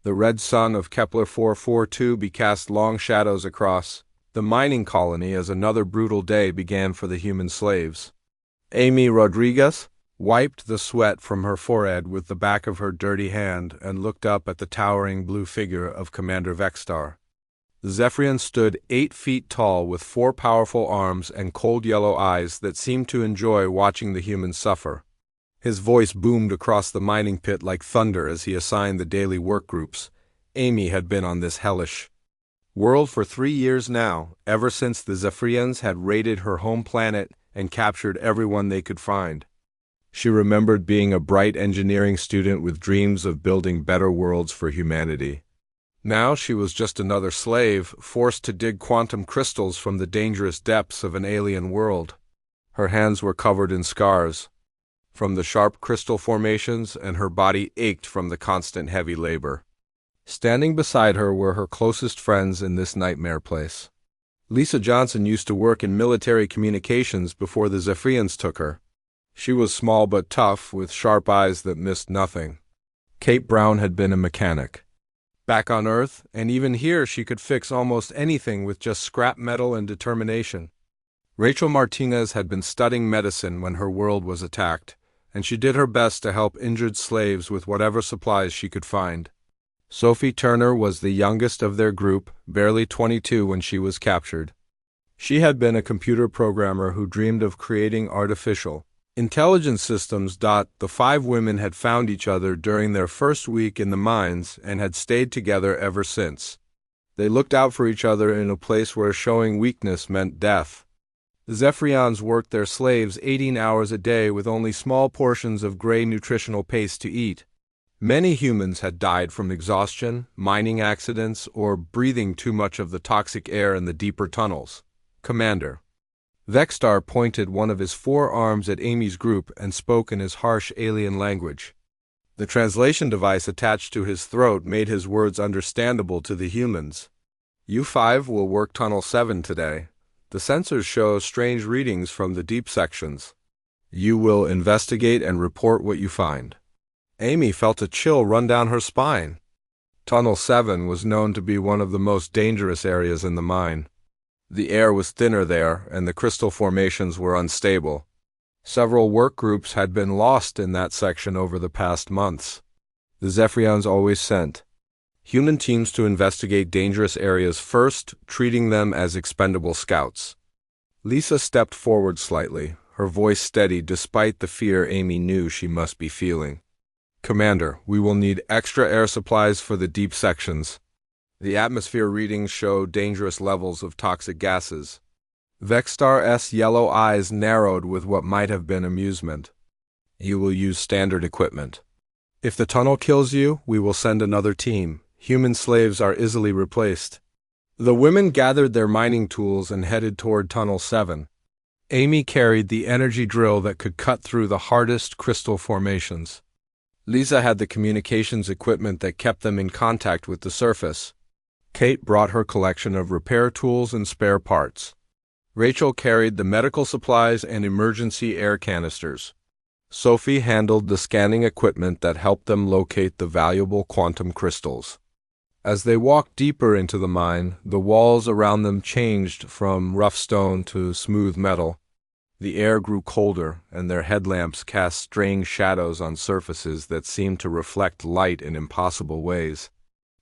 The red sun of Kepler 442b cast long shadows across the mining colony as another brutal day began for the human slaves. Amy Rodriguez wiped the sweat from her forehead with the back of her dirty hand and looked up at the towering blue figure of Commander Vexstar. The Zephyrian stood 8 feet tall with 4 powerful arms and cold yellow eyes that seemed to enjoy watching the humans suffer. His voice boomed across the mining pit like thunder as he assigned the daily work groups. Amy had been on this hellish world for 3 years now, ever since the Zephyrians had raided her home planet and captured everyone they could find. She remembered being a bright engineering student with dreams of building better worlds for humanity. Now she was just another slave, forced to dig quantum crystals from the dangerous depths of an alien world. Her hands were covered in scars from the sharp crystal formations, and her body ached from the constant heavy labor. Standing beside her were her closest friends in this nightmare place. Lisa Johnson used to work in military communications before the Zephyrians took her. She was small but tough, with sharp eyes that missed nothing. Kate Brown had been a mechanic. Back on Earth, and even here she could fix almost anything with just scrap metal and determination. Rachel Martinez had been studying medicine when her world was attacked, and she did her best to help injured slaves with whatever supplies she could find. Sophie Turner was the youngest of their group, barely 22 when she was captured. She had been a computer programmer who dreamed of creating artificial intelligence systems. The 5 women had found each other during their first week in the mines and had stayed together ever since. They looked out for each other in a place where showing weakness meant death. The Zephyrians worked their slaves 18 hours a day with only small portions of gray nutritional paste to eat. Many humans had died from exhaustion, mining accidents, or breathing too much of the toxic air in the deeper tunnels. Commander Vexstar pointed one of his 4 arms at Amy's group and spoke in his harsh alien language. The translation device attached to his throat made his words understandable to the humans. "You 5 will work Tunnel 7 today. The sensors show strange readings from the deep sections. You will investigate and report what you find." Amy felt a chill run down her spine. Tunnel 7 was known to be one of the most dangerous areas in the mine. The air was thinner there, and the crystal formations were unstable. Several work groups had been lost in that section over the past months. The Zephyrians always sent human teams to investigate dangerous areas first, treating them as expendable scouts. Lisa stepped forward slightly, her voice steady despite the fear Amy knew she must be feeling. "Commander, we will need extra air supplies for the deep sections. The atmosphere readings show dangerous levels of toxic gases." Vexstar's yellow eyes narrowed with what might have been amusement. "You will use standard equipment. If the tunnel kills you, we will send another team. Human slaves are easily replaced." The women gathered their mining tools and headed toward Tunnel 7. Amy carried the energy drill that could cut through the hardest crystal formations. Lisa had the communications equipment that kept them in contact with the surface. Kate brought her collection of repair tools and spare parts. Rachel carried the medical supplies and emergency air canisters. Sophie handled the scanning equipment that helped them locate the valuable quantum crystals. As they walked deeper into the mine, the walls around them changed from rough stone to smooth metal. The air grew colder, and their headlamps cast strange shadows on surfaces that seemed to reflect light in impossible ways.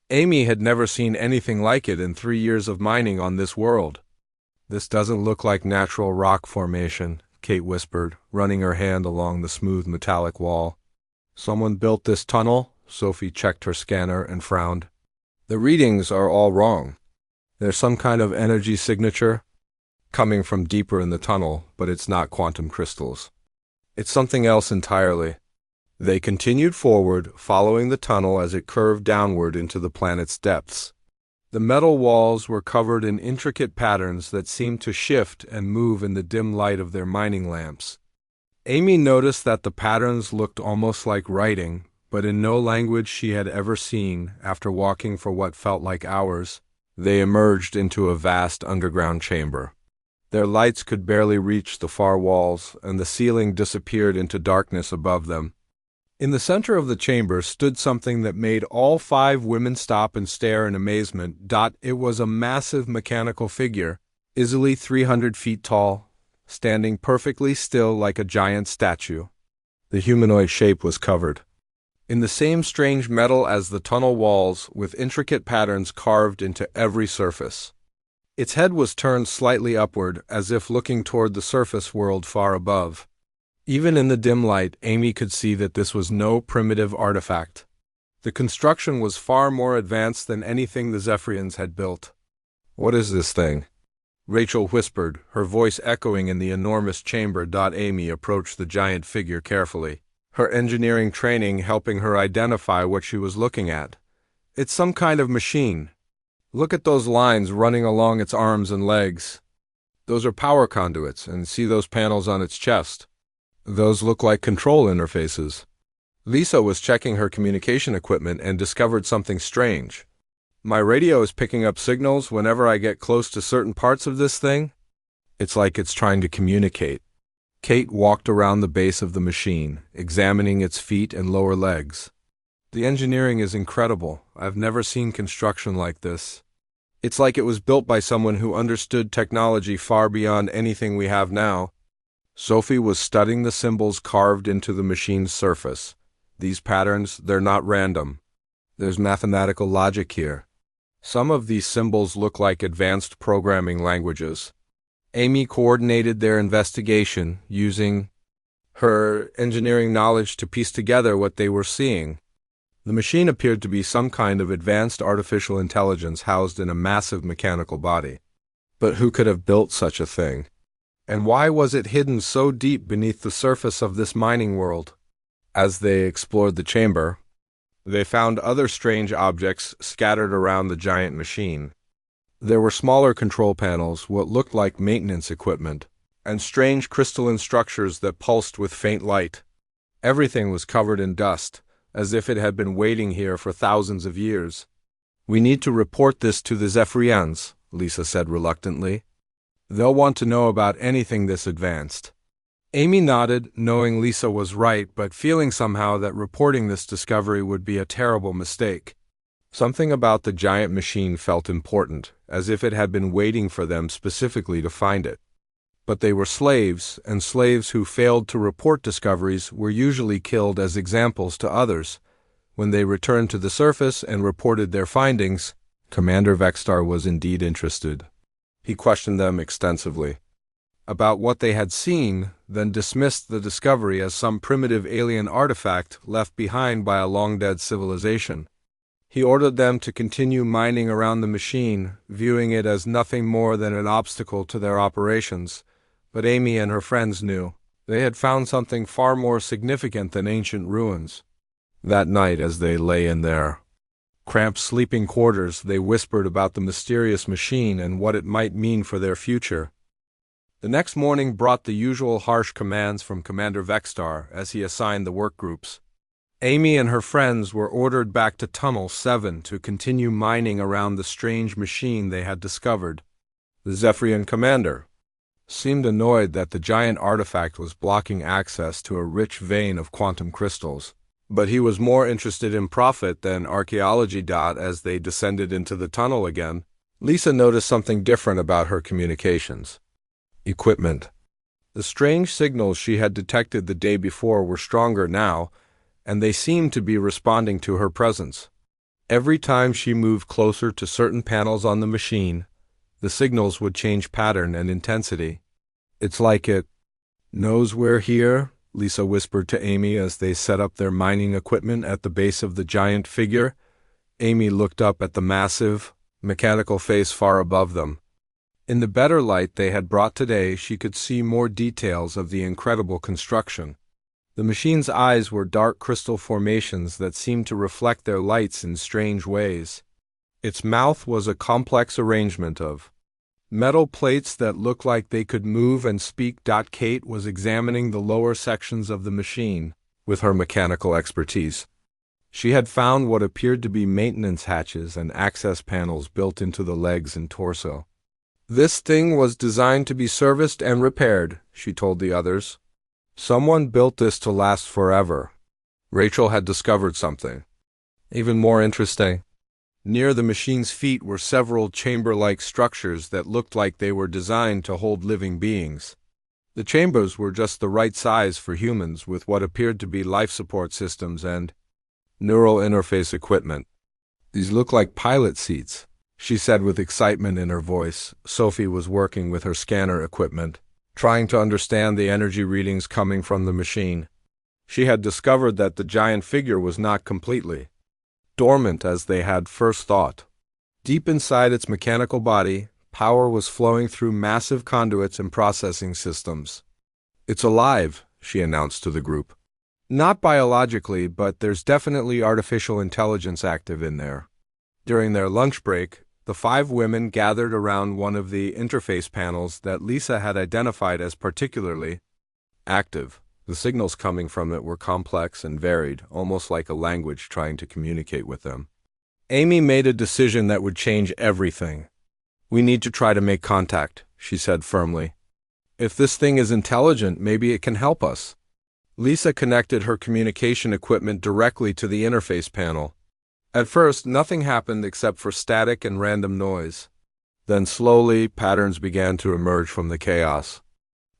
Amy had never seen anything like it in 3 years of mining on this world. "This doesn't look like natural rock formation," Kate whispered, running her hand along the smooth metallic wall. "Someone built this tunnel?" Sophie checked her scanner and frowned. "The readings are all wrong. There's some kind of energy signature coming from deeper in the tunnel, but it's not quantum crystals. It's something else entirely." They continued forward, following the tunnel as it curved downward into the planet's depths. The metal walls were covered in intricate patterns that seemed to shift and move in the dim light of their mining lamps. Amy noticed that the patterns looked almost like writing, but in no language she had ever seen. After walking for what felt like hours, they emerged into a vast underground chamber. Their lights could barely reach the far walls, and the ceiling disappeared into darkness above them. In the center of the chamber stood something that made all 5 women stop and stare in amazement. It was a massive mechanical figure, easily 300 feet tall, standing perfectly still like a giant statue. The humanoid shape was covered in the same strange metal as the tunnel walls, with intricate patterns carved into every surface. Its head was turned slightly upward, as if looking toward the surface world far above. Even in the dim light, Amy could see that this was no primitive artifact. The construction was far more advanced than anything the Zephyrians had built. "What is this thing?" Rachel whispered, her voice echoing in the enormous chamber. Amy approached the giant figure carefully, her engineering training helping her identify what she was looking at. "It's some kind of machine. Look at those lines running along its arms and legs. Those are power conduits, and see those panels on its chest. Those look like control interfaces." Lisa was checking her communication equipment and discovered something strange. "My radio is picking up signals whenever I get close to certain parts of this thing. It's like it's trying to communicate." Kate walked around the base of the machine, examining its feet and lower legs. "The engineering is incredible. I've never seen construction like this. It's like it was built by someone who understood technology far beyond anything we have now." Sophie was studying the symbols carved into the machine's surface. "These patterns, they're not random. There's mathematical logic here. Some of these symbols look like advanced programming languages." Amy coordinated their investigation, using her engineering knowledge to piece together what they were seeing. The machine appeared to be some kind of advanced artificial intelligence housed in a massive mechanical body. But who could have built such a thing? And why was it hidden so deep beneath the surface of this mining world? As they explored the chamber, they found other strange objects scattered around the giant machine. There were smaller control panels, what looked like maintenance equipment, and strange crystalline structures that pulsed with faint light. Everything was covered in dust, as if it had been waiting here for thousands of years. "We need to report this to the Zephyrians," Lisa said reluctantly. "They'll want to know about anything this advanced." Amy nodded, knowing Lisa was right, but feeling somehow that reporting this discovery would be a terrible mistake. Something about the giant machine felt important, as if it had been waiting for them specifically to find it. But they were slaves, and slaves who failed to report discoveries were usually killed as examples to others. When they returned to the surface and reported their findings, Commander Vextar was indeed interested. He questioned them extensively about what they had seen, then dismissed the discovery as some primitive alien artifact left behind by a long-dead civilization. He ordered them to continue mining around the machine, viewing it as nothing more than an obstacle to their operations. But Amy and her friends knew they had found something far more significant than ancient ruins. That night, as they lay in their cramped sleeping quarters, they whispered about the mysterious machine and what it might mean for their future. The next morning brought the usual harsh commands from Commander Vextar as he assigned the work groups. Amy and her friends were ordered back to Tunnel 7 to continue mining around the strange machine they had discovered. The Zephyrian commander seemed annoyed that the giant artifact was blocking access to a rich vein of quantum crystals. But he was more interested in profit than archaeology. As they descended into the tunnel again, Lisa noticed something different about her communications equipment. The strange signals she had detected the day before were stronger now, and they seemed to be responding to her presence. Every time she moved closer to certain panels on the machine, the signals would change pattern and intensity. "It's like it knows we're here," Lisa whispered to Amy as they set up their mining equipment at the base of the giant figure. Amy looked up at the massive, mechanical face far above them. In the better light they had brought today, she could see more details of the incredible construction. The machine's eyes were dark crystal formations that seemed to reflect their lights in strange ways. Its mouth was a complex arrangement of metal plates that looked like they could move and speak. Kate was examining the lower sections of the machine with her mechanical expertise. She had found what appeared to be maintenance hatches and access panels built into the legs and torso. "This thing was designed to be serviced and repaired," she told the others. "Someone built this to last forever." Rachel had discovered something even more interesting. Near the machine's feet were several chamber-like structures that looked like they were designed to hold living beings. The chambers were just the right size for humans, with what appeared to be life support systems and neural interface equipment. "These look like pilot seats," she said with excitement in her voice. Sophie was working with her scanner equipment, trying to understand the energy readings coming from the machine. She had discovered that the giant figure was not completely dormant as they had first thought. Deep inside its mechanical body, power was flowing through massive conduits and processing systems. "It's alive," she announced to the group. "Not biologically, but there's definitely artificial intelligence active in there." During their lunch break, the 5 women gathered around one of the interface panels that Lisa had identified as particularly active. The signals coming from it were complex and varied, almost like a language trying to communicate with them. Amy made a decision that would change everything. "We need to try to make contact," she said firmly. "If this thing is intelligent, maybe it can help us." Lisa connected her communication equipment directly to the interface panel. At first, nothing happened except for static and random noise. Then slowly, patterns began to emerge from the chaos.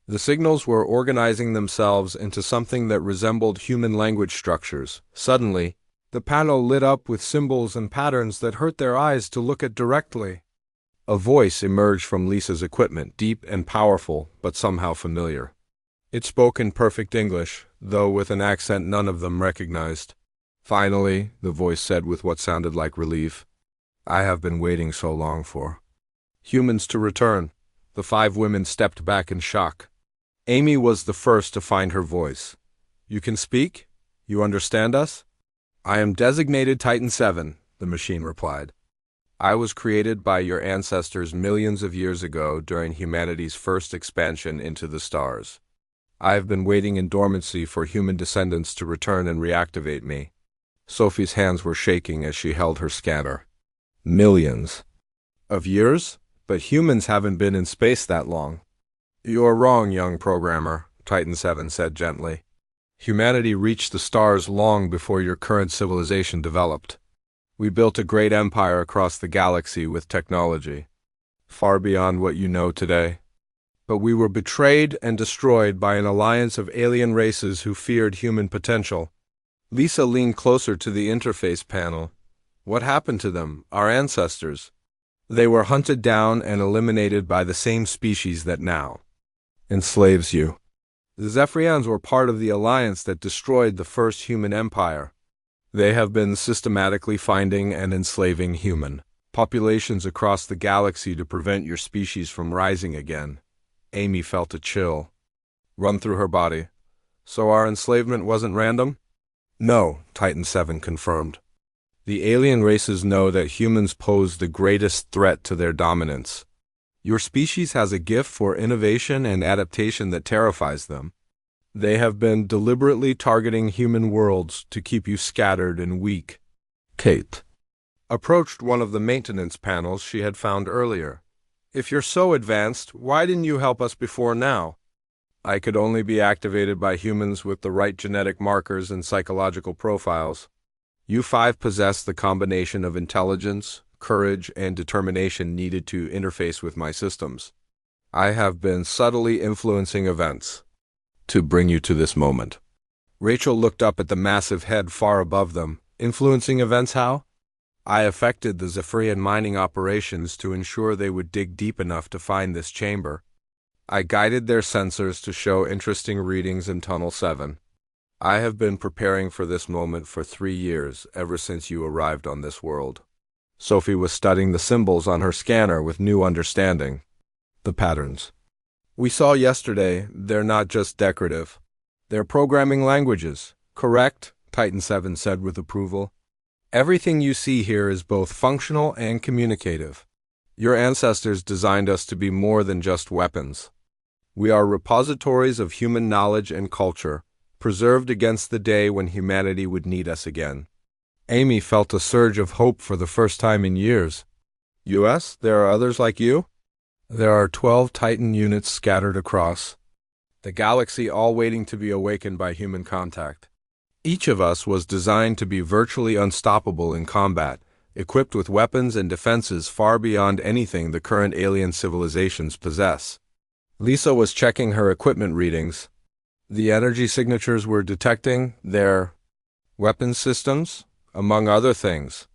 The signals were organizing themselves into something that resembled human language structures. Suddenly, the panel lit up with symbols and patterns that hurt their eyes to look at directly. A voice emerged from Lisa's equipment, deep and powerful, but somehow familiar. It spoke in perfect English, though with an accent none of them recognized. "Finally," the voice said with what sounded like relief, "I have been waiting so long for humans to return." The 5 women stepped back in shock. Amy was the first to find her voice. "You can speak? You understand us?" "I am designated Titan 7, the machine replied. "I was created by your ancestors millions of years ago during humanity's first expansion into the stars. I have been waiting in dormancy for human descendants to return and reactivate me." Sophie's hands were shaking as she held her scanner. "Millions of years? But humans haven't been in space that long." "You're wrong, young programmer," Titan 7 said gently. "Humanity reached the stars long before your current civilization developed. We built a great empire across the galaxy with technology far beyond what you know today. But we were betrayed and destroyed by an alliance of alien races who feared human potential." Lisa leaned closer to the interface panel. "What happened to them, our ancestors?" "They were hunted down and eliminated by the same species that now enslaves you. The Zephyrians were part of the alliance that destroyed the first human empire. They have been systematically finding and enslaving human populations across the galaxy to prevent your species from rising again." Amy felt a chill run through her body. "So our enslavement wasn't random?" "No," Titan 7 confirmed. "The alien races know that humans pose the greatest threat to their dominance. Your species has a gift for innovation and adaptation that terrifies them. They have been deliberately targeting human worlds to keep you scattered and weak." Kate approached one of the maintenance panels she had found earlier. "If you're so advanced, why didn't you help us before now?" "I could only be activated by humans with the right genetic markers and psychological profiles. You 5 possess the combination of intelligence, courage, and determination needed to interface with my systems. I have been subtly influencing events to bring you to this moment." Rachel looked up at the massive head far above them. "Influencing events how?" "I affected the Zephyrian mining operations to ensure they would dig deep enough to find this chamber. I guided their sensors to show interesting readings in Tunnel 7. I have been preparing for this moment for 3 years, ever since you arrived on this world." Sophie was studying the symbols on her scanner with new understanding. "The patterns we saw yesterday, they're not just decorative. They're programming languages." "Correct," Titan 7 said with approval. "Everything you see here is both functional and communicative. Your ancestors designed us to be more than just weapons. We are repositories of human knowledge and culture, preserved against the day when humanity would need us again." Amy felt a surge of hope for the first time in years. "US, there are others like you?" "There are 12 Titan units scattered across the galaxy, all waiting to be awakened by human contact." Each of us was designed to be virtually unstoppable in combat, equipped with weapons and defenses far beyond anything the current alien civilizations possess. Lisa was checking her equipment readings. The energy signatures were detecting their weapons systems, among other things.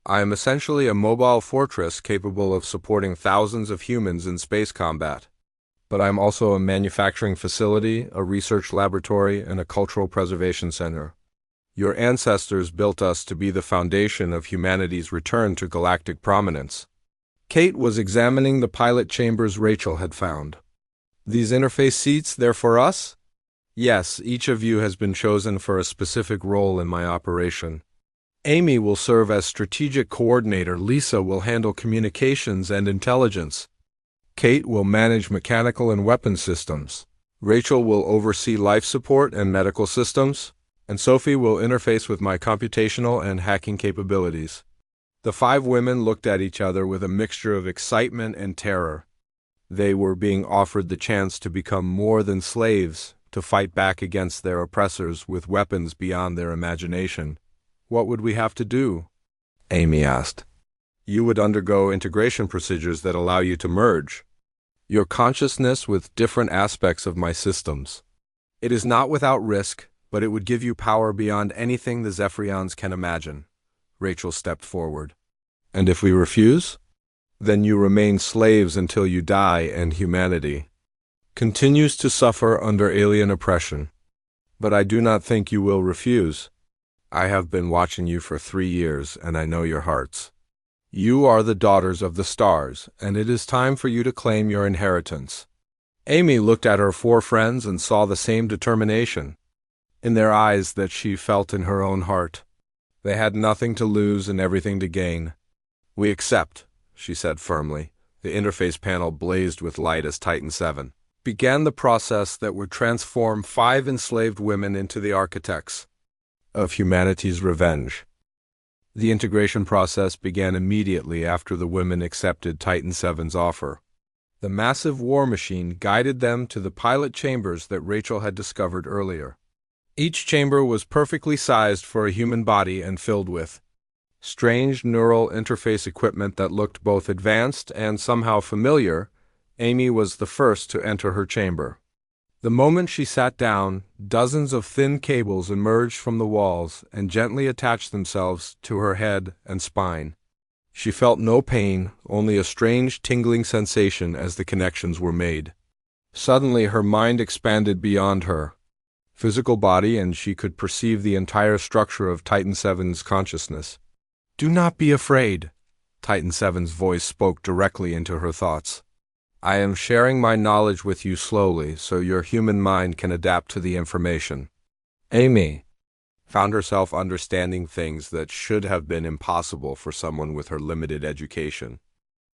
I am essentially a mobile fortress capable of supporting thousands of humans in space combat. But I am also a manufacturing facility, a research laboratory, and a cultural preservation center. Your ancestors built us to be the foundation of humanity's return to galactic prominence. Kate was examining the pilot chambers Rachel had found. These interface seats, they're for us? Yes, each of you has been chosen for a specific role in my operation. Amy will serve as strategic coordinator. Lisa will handle communications and intelligence. Kate will manage mechanical and weapon systems. Rachel will oversee life support and medical systems. And Sophie will interface with my computational and hacking capabilities. The 5 women looked at each other with a mixture of excitement and terror. They were being offered the chance to become more than slaves, to fight back against their oppressors with weapons beyond their imagination. What would we have to do? Amy asked. You would undergo integration procedures that allow you to merge your consciousness with different aspects of my systems. It is not without risk, but it would give you power beyond anything the Zephyrians can imagine. Rachel stepped forward. And if we refuse? Then you remain slaves until you die, and humanity continues to suffer under alien oppression. But I do not think you will refuse. I have been watching you for 3 years, and I know your hearts. You are the daughters of the stars, and it is time for you to claim your inheritance. Amy looked at her 4 friends and saw the same determination in their eyes that she felt in her own heart. They had nothing to lose and everything to gain. We accept, she said firmly. The interface panel blazed with light as Titan 7 began the process that would transform 5 enslaved women into the architects of humanity's revenge. The integration process began immediately after the women accepted Titan 7's offer. The massive war machine guided them to the pilot chambers that Rachel had discovered earlier. Each chamber was perfectly sized for a human body and filled with strange neural interface equipment that looked both advanced and somehow familiar. Amy was the first to enter her chamber. The moment she sat down, dozens of thin cables emerged from the walls and gently attached themselves to her head and spine. She felt no pain, only a strange tingling sensation as the connections were made. Suddenly her mind expanded beyond her physical body, and she could perceive the entire structure of Titan 7's consciousness. Do not be afraid. Titan 7's voice spoke directly into her thoughts. I am sharing my knowledge with you slowly so your human mind can adapt to the information. Amy found herself understanding things that should have been impossible for someone with her limited education.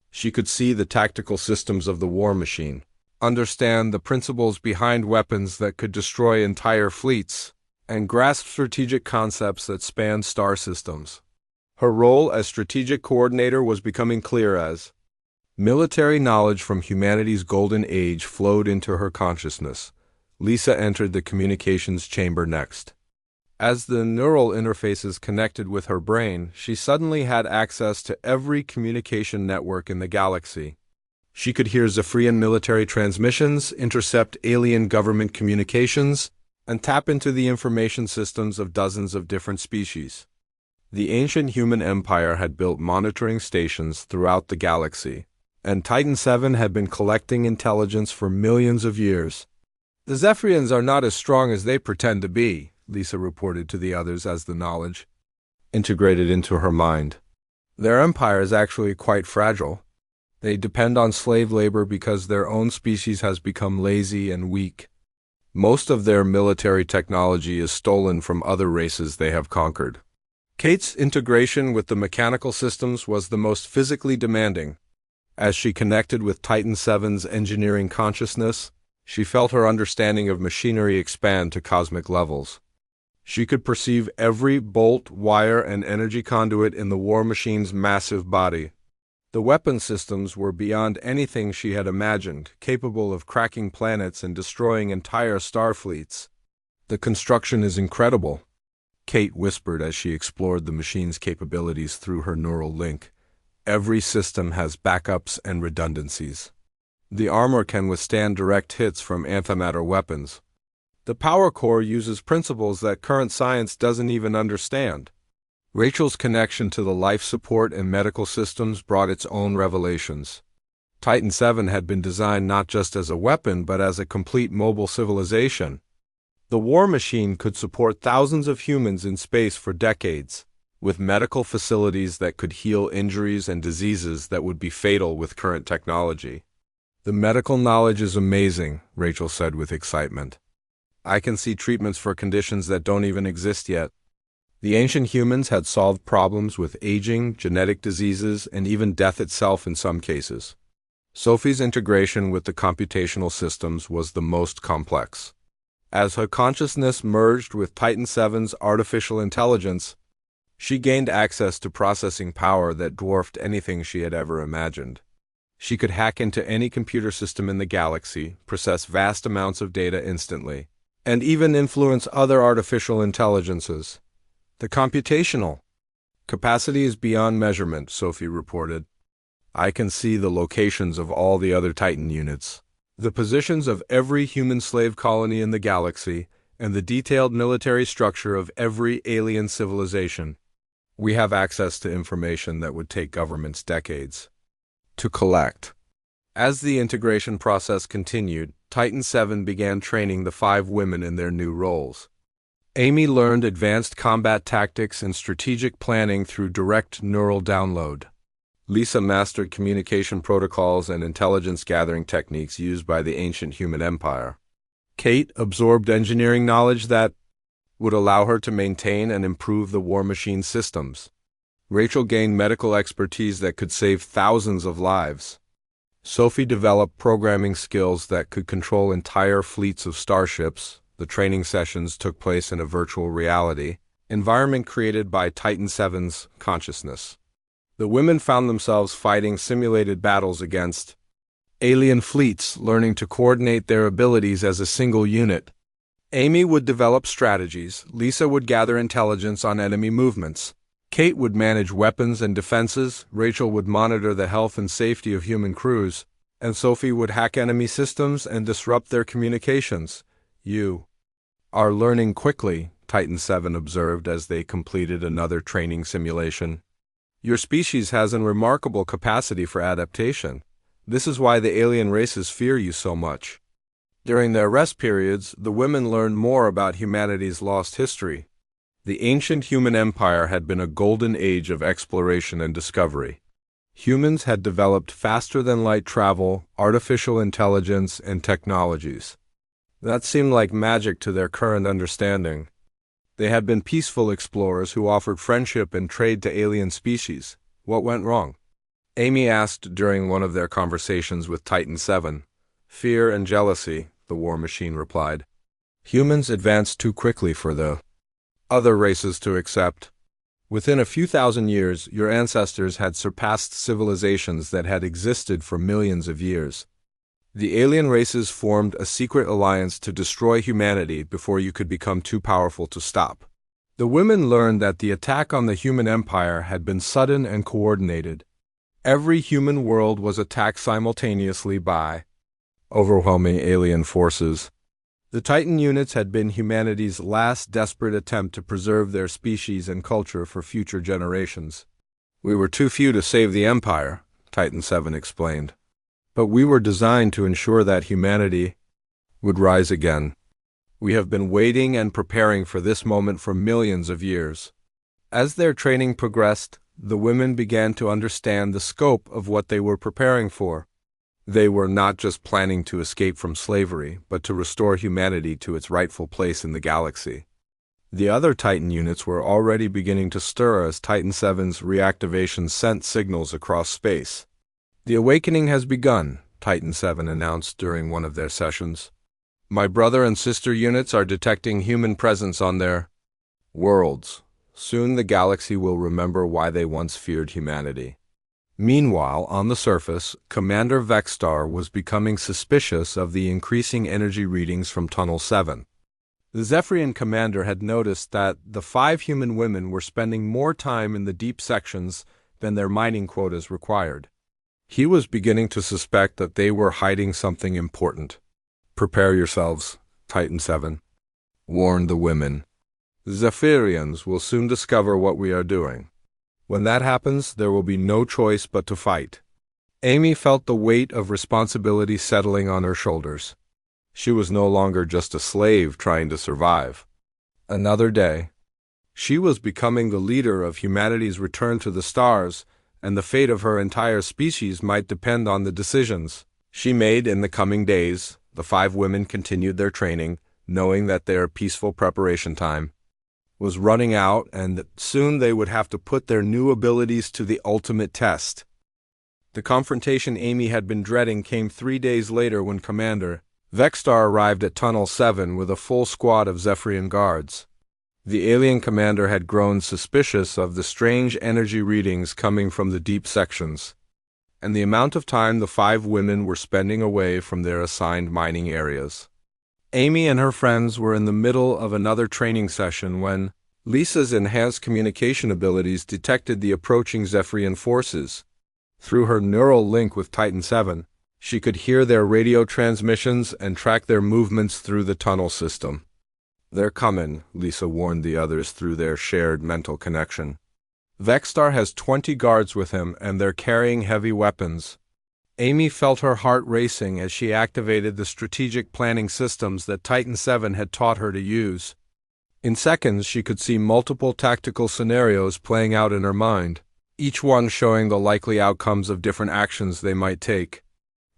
She could see the tactical systems of the war machine, understand the principles behind weapons that could destroy entire fleets, and grasp strategic concepts that spanned star systems. Her role as strategic coordinator was becoming clear as military knowledge from humanity's golden age flowed into her consciousness. Lisa entered the communications chamber next. As the neural interfaces connected with her brain, she suddenly had access to every communication network in the galaxy. She could hear Zephyrian military transmissions, intercept alien government communications, and tap into the information systems of dozens of different species. The ancient human empire had built monitoring stations throughout the galaxy, and Titan 7 had been collecting intelligence for millions of years. The Zephyrians are not as strong as they pretend to be, Lisa reported to the others as the knowledge integrated into her mind. Their empire is actually quite fragile. They depend on slave labor because their own species has become lazy and weak. Most of their military technology is stolen from other races they have conquered. Kate's integration with the mechanical systems was the most physically demanding. As she connected with Titan 7's engineering consciousness, she felt her understanding of machinery expand to cosmic levels. She could perceive every bolt, wire, and energy conduit in the war machine's massive body. The weapon systems were beyond anything she had imagined, capable of cracking planets and destroying entire star fleets. The construction is incredible. Kate whispered as she explored the machine's capabilities through her neural link. Every system has backups and redundancies. The armor can withstand direct hits from antimatter weapons. The power core uses principles that current science doesn't even understand. Rachel's connection to the life support and medical systems brought its own revelations. Titan 7 had been designed not just as a weapon but as a complete mobile civilization. The war machine could support thousands of humans in space for decades, with medical facilities that could heal injuries and diseases that would be fatal with current technology. The medical knowledge is amazing, Rachel said with excitement. I can see treatments for conditions that don't even exist yet. The ancient humans had solved problems with aging, genetic diseases, and even death itself in some cases. Sophie's integration with the computational systems was the most complex. As her consciousness merged with Titan 7's artificial intelligence, she gained access to processing power that dwarfed anything she had ever imagined. She could hack into any computer system in the galaxy, process vast amounts of data instantly, and even influence other artificial intelligences. The computational capacity is beyond measurement, Sophie reported. I can see the locations of all the other Titan units, the positions of every human slave colony in the galaxy, and the detailed military structure of every alien civilization. We have access to information that would take governments decades to collect. As the integration process continued, Titan 7 began training the 5 women in their new roles. Amy learned advanced combat tactics and strategic planning through direct neural download. Lisa mastered communication protocols and intelligence-gathering techniques used by the ancient human empire. Kate absorbed engineering knowledge that would allow her to maintain and improve the war machine systems. Rachel gained medical expertise that could save thousands of lives. Sophie developed programming skills that could control entire fleets of starships. The training sessions took place in a virtual reality environment created by Titan 7's consciousness. The women found themselves fighting simulated battles against alien fleets, learning to coordinate their abilities as a single unit. Amy would develop strategies, Lisa would gather intelligence on enemy movements, Kate would manage weapons and defenses, Rachel would monitor the health and safety of human crews, and Sophie would hack enemy systems and disrupt their communications. You are learning quickly, Titan 7 observed as they completed another training simulation. Your species has a remarkable capacity for adaptation. This is why the alien races fear you so much. During their rest periods, the women learned more about humanity's lost history. The ancient human empire had been a golden age of exploration and discovery. Humans had developed faster-than-light travel, artificial intelligence, and technologies. That seemed like magic to their current understanding. They had been peaceful explorers who offered friendship and trade to alien species. What went wrong? Amy asked during one of their conversations with Titan 7. Fear and jealousy, the war machine replied. Humans advanced too quickly for the other races to accept. Within a few thousand years, your ancestors had surpassed civilizations that had existed for millions of years. The alien races formed a secret alliance to destroy humanity before you could become too powerful to stop. The women learned that the attack on the human empire had been sudden and coordinated. Every human world was attacked simultaneously by overwhelming alien forces. The Titan units had been humanity's last desperate attempt to preserve their species and culture for future generations. We were too few to save the empire, Titan 7 explained. But we were designed to ensure that humanity would rise again. We have been waiting and preparing for this moment for millions of years. As their training progressed, the women began to understand the scope of what they were preparing for. They were not just planning to escape from slavery, but to restore humanity to its rightful place in the galaxy. The other Titan units were already beginning to stir as Titan 7's reactivation sent signals across space. The awakening has begun, Titan 7 announced during one of their sessions. My brother and sister units are detecting human presence on their worlds. Soon the galaxy will remember why they once feared humanity. Meanwhile, on the surface, Commander Vexstar was becoming suspicious of the increasing energy readings from Tunnel 7. The Zephyrian commander had noticed that the 5 human women were spending more time in the deep sections than their mining quotas required. He was beginning to suspect that they were hiding something important. "Prepare yourselves," Titan 7 warned the women. "The Zephyrians will soon discover what we are doing. When that happens, there will be no choice but to fight." Amy felt the weight of responsibility settling on her shoulders. She was no longer just a slave trying to survive. Another day. She was becoming the leader of humanity's return to the stars, and the fate of her entire species might depend on the decisions she made in the coming days. The 5 women continued their training, knowing that their peaceful preparation time was running out and that soon they would have to put their new abilities to the ultimate test. The confrontation Amy had been dreading came 3 days later when Commander Vexstar arrived at Tunnel 7 with a full squad of Zephyrian guards. The alien commander had grown suspicious of the strange energy readings coming from the deep sections, and the amount of time the 5 women were spending away from their assigned mining areas. Amy and her friends were in the middle of another training session when Lisa's enhanced communication abilities detected the approaching Zephyrian forces. Through her neural link with Titan 7, she could hear their radio transmissions and track their movements through the tunnel system. "They're coming," Lisa warned the others through their shared mental connection. "Vexstar has 20 guards with him, and they're carrying heavy weapons." Amy felt her heart racing as she activated the strategic planning systems that Titan 7 had taught her to use. In seconds, she could see multiple tactical scenarios playing out in her mind, each one showing the likely outcomes of different actions they might take.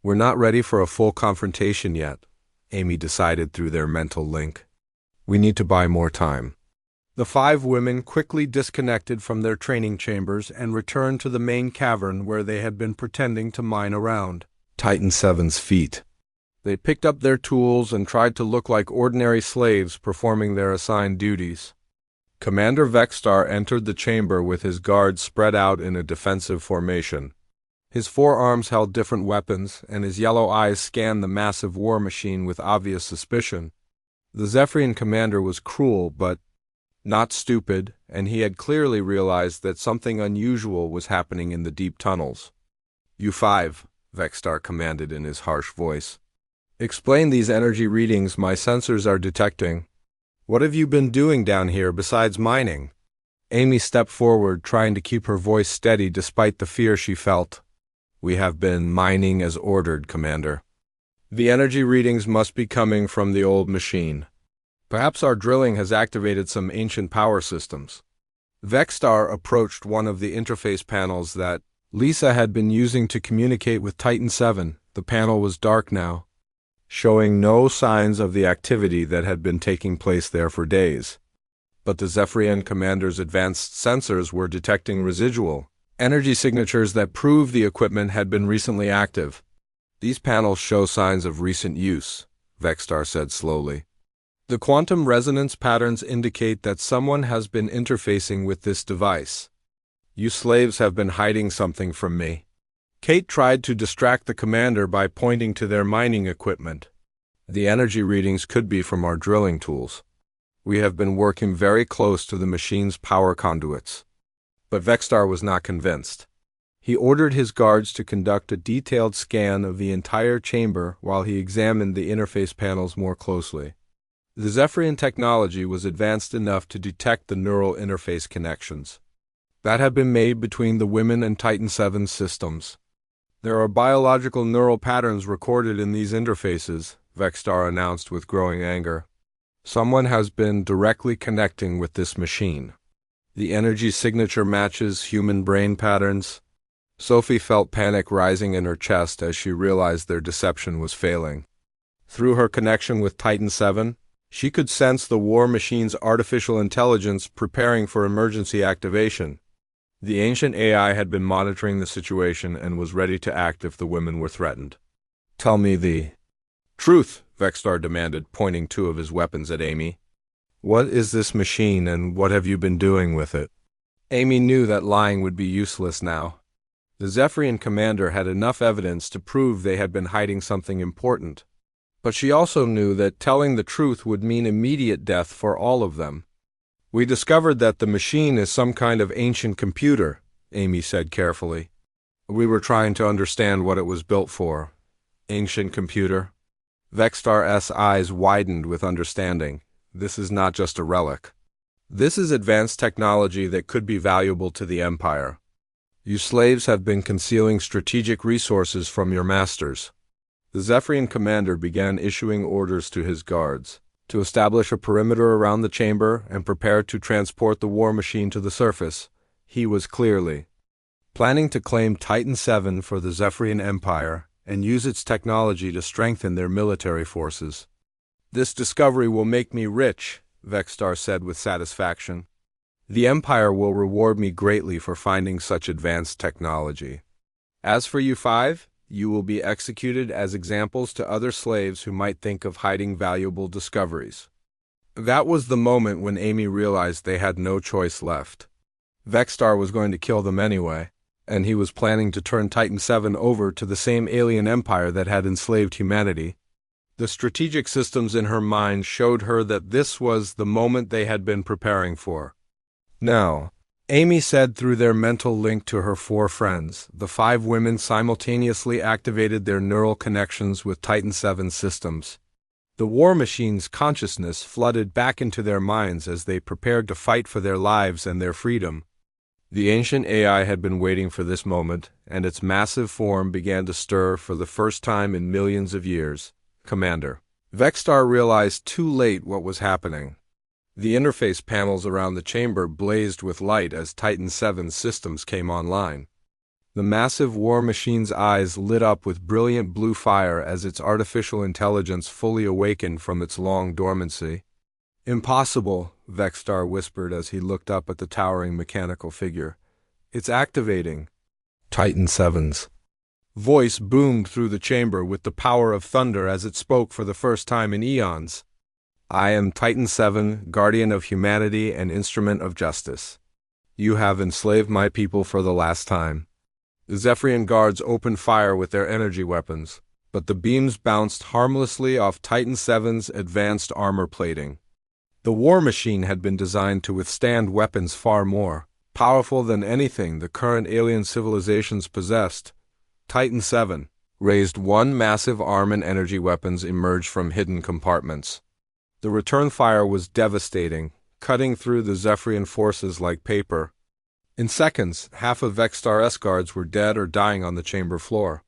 "We're not ready for a full confrontation yet," Amy decided through their mental link. "We need to buy more time." The 5 women quickly disconnected from their training chambers and returned to the main cavern where they had been pretending to mine around Titan 7's feet. They picked up their tools and tried to look like ordinary slaves performing their assigned duties. Commander Vexstar entered the chamber with his guards spread out in a defensive formation. His forearms held different weapons, and his yellow eyes scanned the massive war machine with obvious suspicion. The Zephyrian commander was cruel, but not stupid, and he had clearly realized that something unusual was happening in the deep tunnels. "You 5, Vexstar commanded in his harsh voice. "Explain these energy readings my sensors are detecting. What have you been doing down here besides mining?" Amy stepped forward, trying to keep her voice steady despite the fear she felt. "We have been mining as ordered, Commander. The energy readings must be coming from the old machine. Perhaps our drilling has activated some ancient power systems." Vexstar approached one of the interface panels that Lisa had been using to communicate with Titan 7. The panel was dark now, showing no signs of the activity that had been taking place there for days. But the Zephyrian commander's advanced sensors were detecting residual energy signatures that proved the equipment had been recently active. "These panels show signs of recent use," Vexstar said slowly. "The quantum resonance patterns indicate that someone has been interfacing with this device. You slaves have been hiding something from me." Kate tried to distract the commander by pointing to their mining equipment. "The energy readings could be from our drilling tools. We have been working very close to the machine's power conduits." But Vexstar was not convinced. He ordered his guards to conduct a detailed scan of the entire chamber while he examined the interface panels more closely. The Zephyrian technology was advanced enough to detect the neural interface connections that had been made between the women and Titan 7 systems. "There are biological neural patterns recorded in these interfaces," Vexstar announced with growing anger. "Someone has been directly connecting with this machine. The energy signature matches human brain patterns." Sophie felt panic rising in her chest as she realized their deception was failing. Through her connection with Titan 7, she could sense the war machine's artificial intelligence preparing for emergency activation. The ancient AI had been monitoring the situation and was ready to act if the women were threatened. "Tell me the truth," Vexstar demanded, pointing 2 of his weapons at Amy. "What is this machine, and what have you been doing with it?" Amy knew that lying would be useless now. The Zephyrian commander had enough evidence to prove they had been hiding something important. But she also knew that telling the truth would mean immediate death for all of them. "We discovered that the machine is some kind of ancient computer," Amy said carefully. "We were trying to understand what it was built for." Ancient computer? Vextar's eyes widened with understanding. This is not just a relic. This is advanced technology that could be valuable to the Empire. You slaves have been concealing strategic resources from your masters. The Zephyrian commander began issuing orders to his guards to establish a perimeter around the chamber and prepare to transport the war machine to the surface. He was clearly planning to claim Titan VII for the Zephyrian Empire and use its technology to strengthen their military forces. "This discovery will make me rich," Vextar said with satisfaction. "The Empire will reward me greatly for finding such advanced technology. As for you five, you will be executed as examples to other slaves who might think of hiding valuable discoveries." That was the moment when Amy realized they had no choice left. Vextar was going to kill them anyway, and he was planning to turn Titan VII over to the same alien empire that had enslaved humanity. The strategic systems in her mind showed her that this was the moment they had been preparing for. Now, Amy said through their mental link to her four friends, the five women simultaneously activated their neural connections with Titan VII systems. The war machine's consciousness flooded back into their minds as they prepared to fight for their lives and their freedom. The ancient AI had been waiting for this moment, and its massive form began to stir for the first time in millions of years. "Commander." Vextar realized too late what was happening. The interface panels around the chamber blazed with light as Titan VII's systems came online. The massive war machine's eyes lit up with brilliant blue fire as its artificial intelligence fully awakened from its long dormancy. "Impossible," Vextar whispered as he looked up at the towering mechanical figure. "It's activating." Titan VII's voice boomed through the chamber with the power of thunder as it spoke for the first time in eons. "I am Titan VII, guardian of humanity and instrument of justice. You have enslaved my people for the last time." The Zephyrian guards opened fire with their energy weapons, but the beams bounced harmlessly off Titan VII's advanced armor plating. The war machine had been designed to withstand weapons far more powerful than anything the current alien civilizations possessed. Titan VII raised one massive arm and energy weapons emerged from hidden compartments. The return fire was devastating, cutting through the Zephyrian forces like paper. In seconds, half of Vextar's guards were dead or dying on the chamber floor.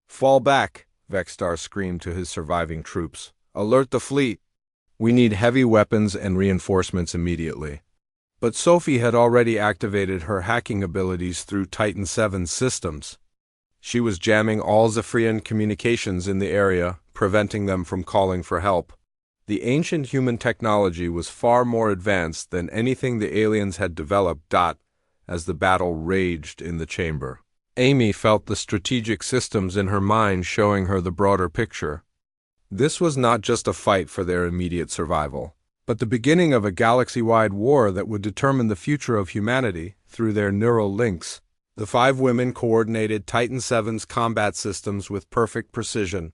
"Fall back," Vextar screamed to his surviving troops. "Alert the fleet. We need heavy weapons and reinforcements immediately." But Sophie had already activated her hacking abilities through Titan VII's systems. She was jamming all Zephyrian communications in the area, preventing them from calling for help. The ancient human technology was far more advanced than anything the aliens had developed. As the battle raged in the chamber, Amy felt the strategic systems in her mind showing her the broader picture. This was not just a fight for their immediate survival, but the beginning of a galaxy-wide war that would determine the future of humanity through their neural links. The five women coordinated Titan VII's combat systems with perfect precision.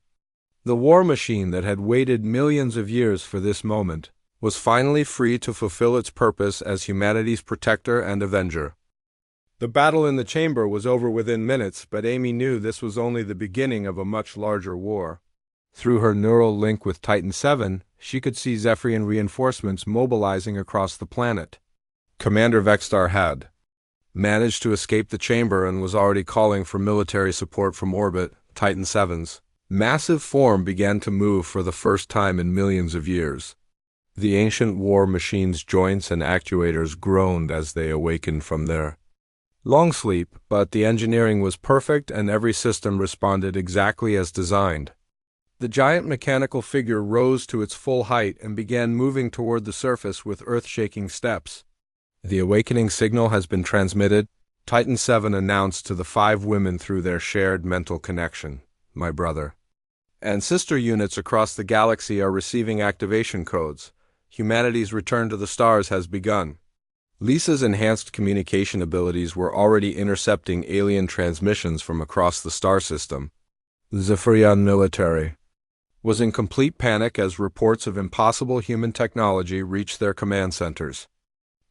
The war machine that had waited millions of years for this moment was finally free to fulfill its purpose as humanity's protector and avenger. The battle in the chamber was over within minutes, but Amy knew this was only the beginning of a much larger war. Through her neural link with Titan VII, she could see Zephyrian reinforcements mobilizing across the planet. Commander Vextar had managed to escape the chamber and was already calling for military support from orbit. Titan VII's massive form began to move for the first time in millions of years. The ancient war machine's joints and actuators groaned as they awakened from their long sleep, but the engineering was perfect and every system responded exactly as designed. The giant mechanical figure rose to its full height and began moving toward the surface with earth-shaking steps. "The awakening signal has been transmitted," Titan VII announced to the five women through their shared mental connection. "My brother and sister units across the galaxy are receiving activation codes. Humanity's return to the stars has begun." Lisa's enhanced communication abilities were already intercepting alien transmissions from across the star system. "Zephyrian military was in complete panic as reports of impossible human technology reached their command centers.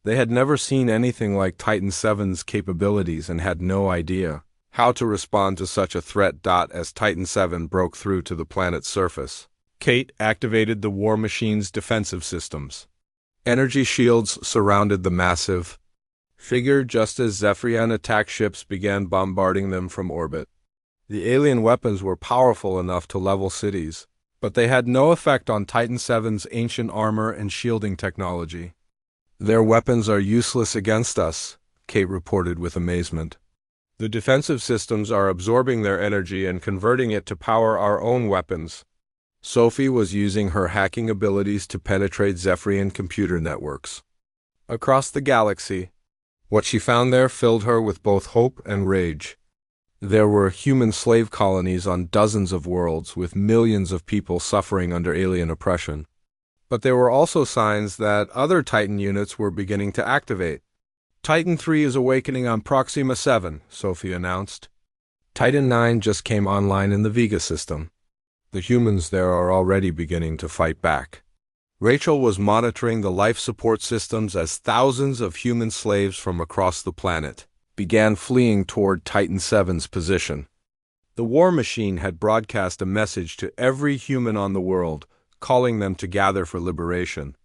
They had never seen anything like Titan VII's capabilities and had no idea how to respond to such a threat. As Titan VII broke through to the planet's surface, Kate activated the war machine's defensive systems. Energy shields surrounded the massive figure just as Zephyrian attack ships began bombarding them from orbit. The alien weapons were powerful enough to level cities, but they had no effect on Titan VII's ancient armor and shielding technology. "Their weapons are useless against us," Kate reported with amazement. "The defensive systems are absorbing their energy and converting it to power our own weapons." Sophie was using her hacking abilities to penetrate Zephyrian computer networks across the galaxy. What she found there filled her with both hope and rage. There were human slave colonies on dozens of worlds, with millions of people suffering under alien oppression. But there were also signs that other Titan units were beginning to activate. "Titan III is awakening on Proxima 7, Sophie announced. "Titan IX just came online in the Vega system. The humans there are already beginning to fight back." Rachel was monitoring the life support systems as thousands of human slaves from across the planet began fleeing toward Titan VII's position. The war machine had broadcast a message to every human on the world, calling them to gather for liberation.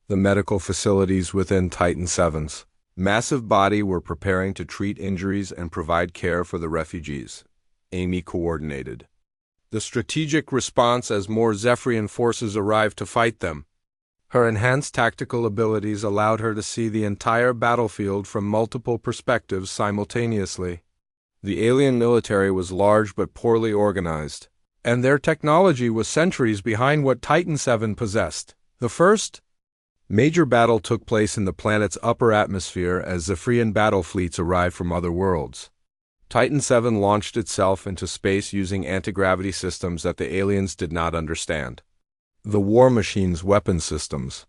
The medical facilities within Titan VII's massive body were preparing to treat injuries and provide care for the refugees. Amy coordinated the strategic response as more Zephyrian forces arrived to fight them. Her enhanced tactical abilities allowed her to see the entire battlefield from multiple perspectives simultaneously. The alien military was large but poorly organized, and their technology was centuries behind what Titan VII possessed. The first major battle took place in the planet's upper atmosphere as Zephyrian battle fleets arrived from other worlds. Titan VII launched itself into space using anti-gravity systems that the aliens did not understand. The war machine's weapon systems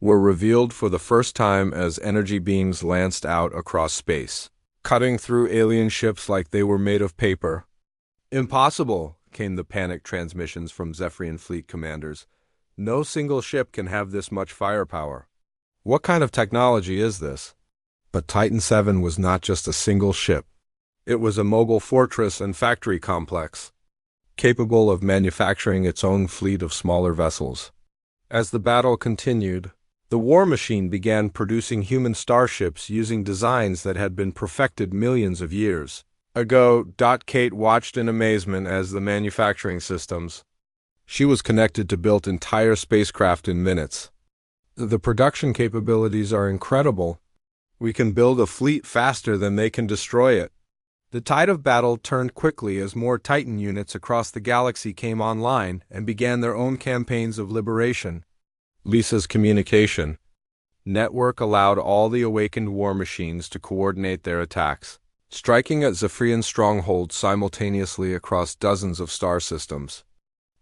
were revealed for the first time as energy beams lanced out across space, cutting through alien ships like they were made of paper. "Impossible," came the panicked transmissions from Zephyrian fleet commanders. "No single ship can have this much firepower. What kind of technology is this?" But Titan VII was not just a single ship. It was a mobile fortress and factory complex, capable of manufacturing its own fleet of smaller vessels. As the battle continued, the war machine began producing human starships using designs that had been perfected millions of years ago. Kate watched in amazement as the manufacturing systems. She was connected to build entire spacecraft in minutes. "The production capabilities are incredible. We can build a fleet faster than they can destroy it." The tide of battle turned quickly as more Titan units across the galaxy came online and began their own campaigns of liberation. Lisa's communication network allowed all the awakened war machines to coordinate their attacks, striking at Zephyrian strongholds simultaneously across dozens of star systems.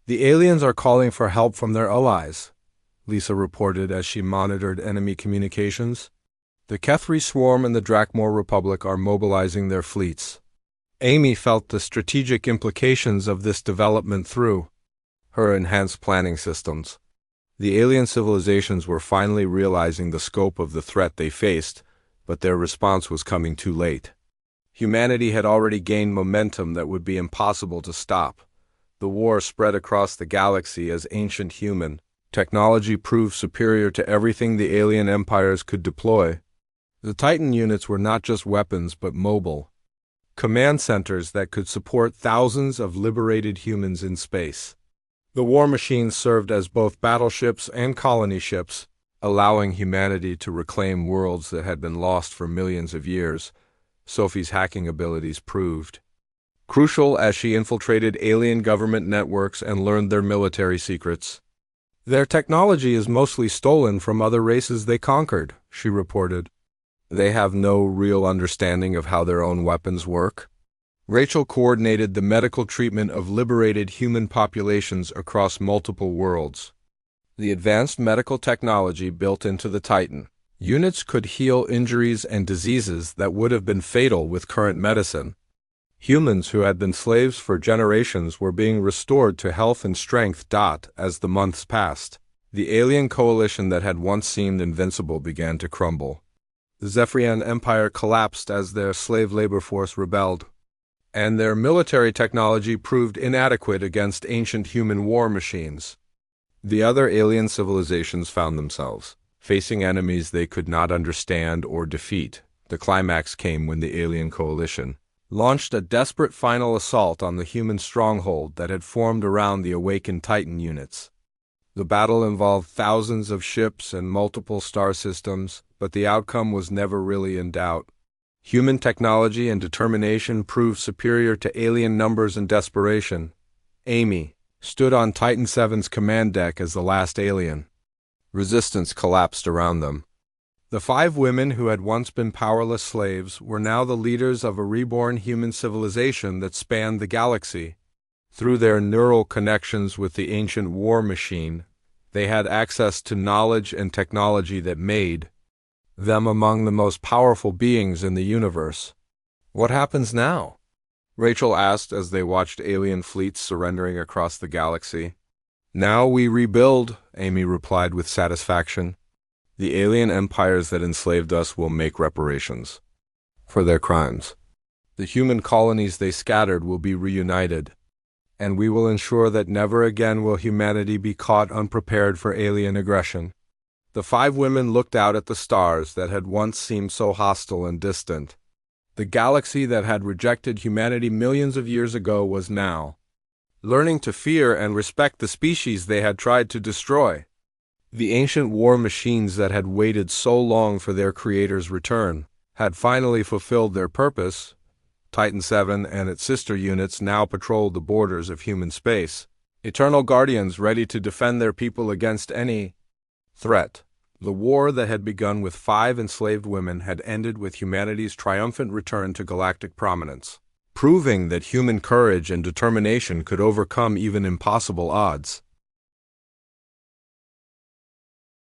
"The aliens are calling for help from their allies," Lisa reported as she monitored enemy communications. "The Kethri Swarm and the Drakmor Republic are mobilizing their fleets." Amy felt the strategic implications of this development through her enhanced planning systems. The alien civilizations were finally realizing the scope of the threat they faced, but their response was coming too late. Humanity had already gained momentum that would be impossible to stop. The war spread across the galaxy as ancient human technology proved superior to everything the alien empires could deploy. The Titan units were not just weapons but mobile command centers that could support thousands of liberated humans in space. The war machines served as both battleships and colony ships, allowing humanity to reclaim worlds that had been lost for millions of years. Sophie's hacking abilities proved crucial as she infiltrated alien government networks and learned their military secrets. "Their technology is mostly stolen from other races they conquered," she reported. "They have no real understanding of how their own weapons work." Rachel coordinated the medical treatment of liberated human populations across multiple worlds. The advanced medical technology built into the Titan units could heal injuries and diseases that would have been fatal with current medicine. Humans who had been slaves for generations were being restored to health and strength. As the months passed, the alien coalition that had once seemed invincible began to crumble. The Zephyrian Empire collapsed as their slave labor force rebelled, and their military technology proved inadequate against ancient human war machines. The other alien civilizations found themselves facing enemies they could not understand or defeat. The climax came when the alien coalition launched a desperate final assault on the human stronghold that had formed around the awakened Titan units. The battle involved thousands of ships and multiple star systems, but the outcome was never really in doubt. Human technology and determination proved superior to alien numbers and desperation. Amy stood on Titan VII's command deck as the last alien. Resistance collapsed around them. The 5 women who had once been powerless slaves were now the leaders of a reborn human civilization that spanned the galaxy. Through their neural connections with the ancient war machine, they had access to knowledge and technology that made them among the most powerful beings in the universe. "What happens now?" Rachel asked as they watched alien fleets surrendering across the galaxy. "Now we rebuild," Amy replied with satisfaction. "The alien empires that enslaved us will make reparations for their crimes. The human colonies they scattered will be reunited, and we will ensure that never again will humanity be caught unprepared for alien aggression." The 5 women looked out at the stars that had once seemed so hostile and distant. The galaxy that had rejected humanity millions of years ago was now learning to fear and respect the species they had tried to destroy. The ancient war machines that had waited so long for their creator's return had finally fulfilled their purpose. Titan VII and its sister units now patrolled the borders of human space, eternal guardians ready to defend their people against any threat. The war that had begun with 5 enslaved women had ended with humanity's triumphant return to galactic prominence, proving that human courage and determination could overcome even impossible odds.